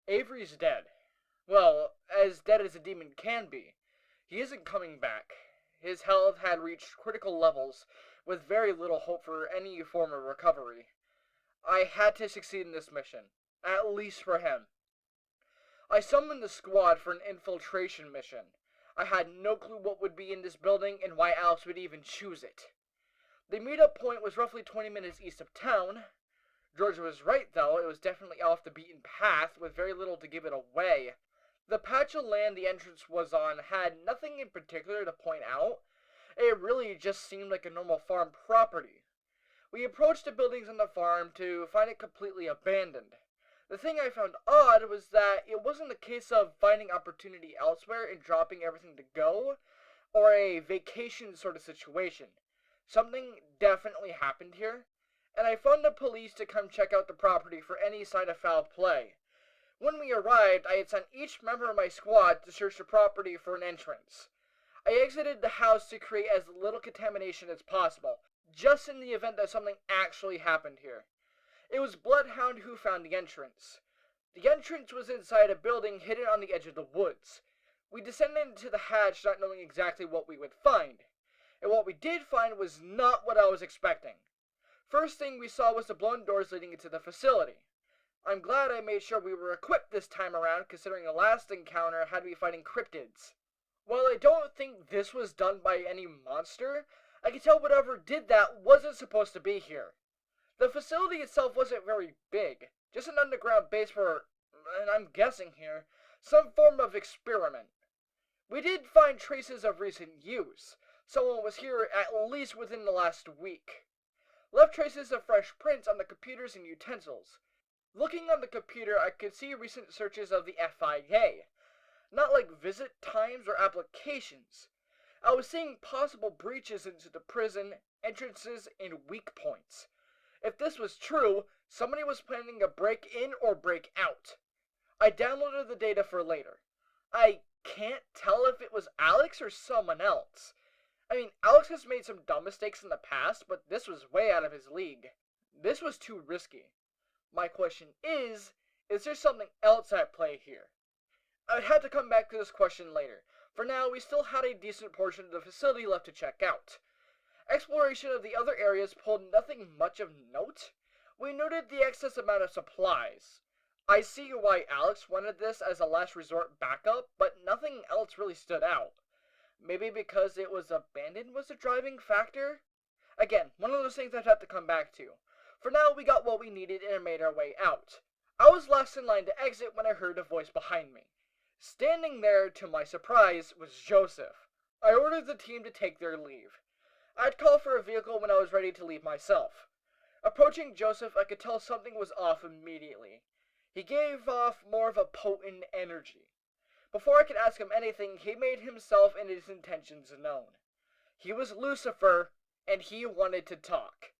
Avery's dead. Well, as dead as a demon can be. He isn't coming back. His health had reached critical levels, with very little hope for any form of recovery. I had to succeed in this mission, at least for him. I summoned the squad for an infiltration mission. I had no clue what would be in this building and why Alex would even choose it. The meetup point was roughly 20 minutes east of town. George was right, though. It was definitely off the beaten path, with very little to give it away. The patch of land the entrance was on had nothing in particular to point out. It really just seemed like a normal farm property. We approached the buildings on the farm to find it completely abandoned. The thing I found odd was that it wasn't a case of finding opportunity elsewhere and dropping everything to go, or a vacation sort of situation. Something definitely happened here, and I phoned the police to come check out the property for any sign of foul play. When we arrived, I had sent each member of my squad to search the property for an entrance. I exited the house to create as little contamination as possible, just in the event that something actually happened here. It was Bloodhound who found the entrance. The entrance was inside a building hidden on the edge of the woods. We descended into the hatch not knowing exactly what we would find. And what we did find was not what I was expecting. First thing we saw was the blown doors leading into the facility. I'm glad I made sure we were equipped this time around, considering the last encounter had to be fighting cryptids. While I don't think this was done by any monster, I can tell whatever did that wasn't supposed to be here. The facility itself wasn't very big, just an underground base for, and I'm guessing here, some form of experiment. We did find traces of recent use. Someone was here at least within the last week. Left traces of fresh prints on the computers and utensils. Looking on the computer, I could see recent searches of the FIA. Not like visit times or applications. I was seeing possible breaches into the prison, entrances, and weak points. If this was true, somebody was planning a break-in or break-out. I downloaded the data for later. I can't tell if it was Alex or someone else. I mean, Alex has made some dumb mistakes in the past, but this was way out of his league. This was too risky. My question is there something else at play here? I'd have to come back to this question later. For now, we still had a decent portion of the facility left to check out. Exploration of the other areas pulled nothing much of note. We noted the excess amount of supplies. I see why Alex wanted this as a last resort backup, but nothing else really stood out. Maybe because it was abandoned was a driving factor? Again, one of those things I'd have to come back to. For now, we got what we needed and made our way out. I was last in line to exit when I heard a voice behind me. Standing there, to my surprise, was Joseph. I ordered the team to take their leave. I'd call for a vehicle when I was ready to leave myself. Approaching Joseph, I could tell something was off immediately. He gave off more of a potent energy. Before I could ask him anything, he made himself and his intentions known. He was Lucifer, and he wanted to talk.